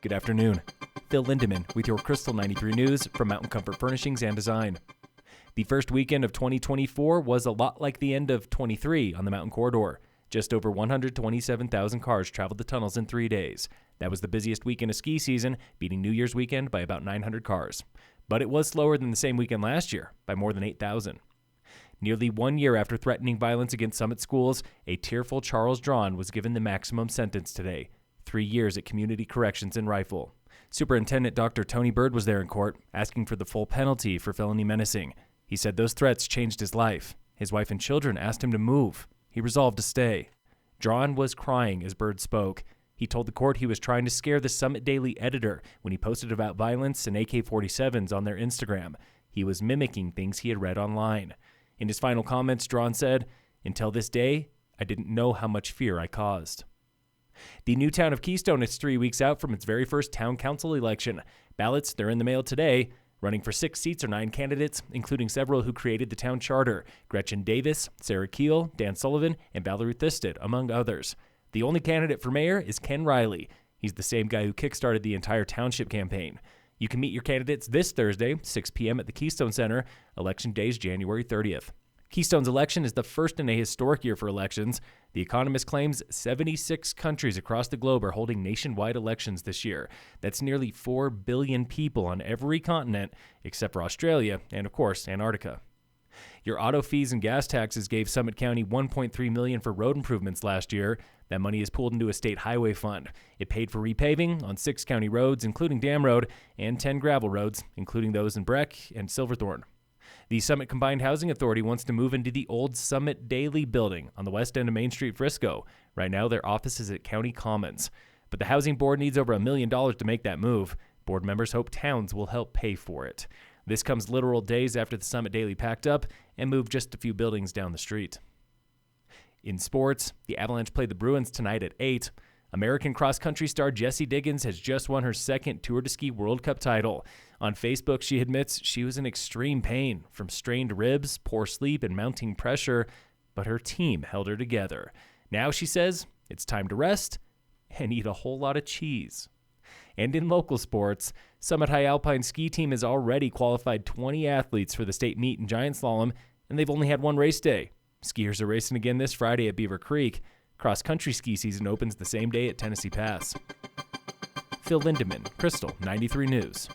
Good afternoon. Phil Lindemann with your Krystal 93 News from Mountain Comfort Furnishings and Design. The first weekend of 2024 was a lot like the end of 23 on the Mountain Corridor. Just over 127,000 cars traveled the tunnels in 3 days. That was the busiest weekend of ski season, beating New Year's weekend by about 900 cars. But it was slower than the same weekend last year, by more than 8,000. Nearly 1 year after threatening violence against Summit schools, a tearful Charles Draughn was given the maximum sentence today. 3 years at Community Corrections in Rifle. Superintendent Dr. Tony Bird was there in court, asking for the full penalty for felony menacing. He said those threats changed his life. His wife and children asked him to move. He resolved to stay. Draughn was crying as Bird spoke. He told the court he was trying to scare the Summit Daily editor when he posted about violence and AK-47s on their Instagram. He was mimicking things he had read online. In his final comments, Draughn said, "Until this day, I didn't know how much fear I caused." The new town of Keystone is 3 weeks out from its very first town council election. Ballots, they're in the mail today. Running for 6 seats are 9 candidates, including several who created the town charter: Gretchen Davis, Sarah Keel, Dan Sullivan, and Valerie Thisted, among others. The only candidate for mayor is Ken Riley. He's the same guy who kickstarted the entire township campaign. You can meet your candidates this Thursday, 6 p.m. at the Keystone Center. Election day is January 30th. Keystone's election is the first in a historic year for elections. The Economist claims 76 countries across the globe are holding nationwide elections this year. That's nearly 4 billion people on every continent, except for Australia and, of course, Antarctica. Your auto fees and gas taxes gave Summit County $1.3 million for road improvements last year. That money is pooled into a state highway fund. It paid for repaving on 6 county roads, including Dam Road, and 10 gravel roads, including those in Breck and Silverthorne. The Summit Combined Housing Authority wants to move into the old Summit Daily building on the west end of Main Street, Frisco. Right now, their office is at County Commons. But the Housing Board needs over $1 million to make that move. Board members hope towns will help pay for it. This comes literal days after the Summit Daily packed up and moved just a few buildings down the street. In sports, the Avalanche play the Bruins tonight at 8. American cross-country star Jessie Diggins has just won her second Tour de Ski World Cup title. On Facebook, she admits she was in extreme pain from strained ribs, poor sleep, and mounting pressure, but her team held her together. Now, she says, it's time to rest and eat a whole lot of cheese. And in local sports, Summit High Alpine Ski Team has already qualified 20 athletes for the state meet in Giant Slalom, and they've only had one race day. Skiers are racing again this Friday at Beaver Creek. Cross-country ski season opens the same day at Tennessee Pass. Phil Lindemann, Krystal 93 News.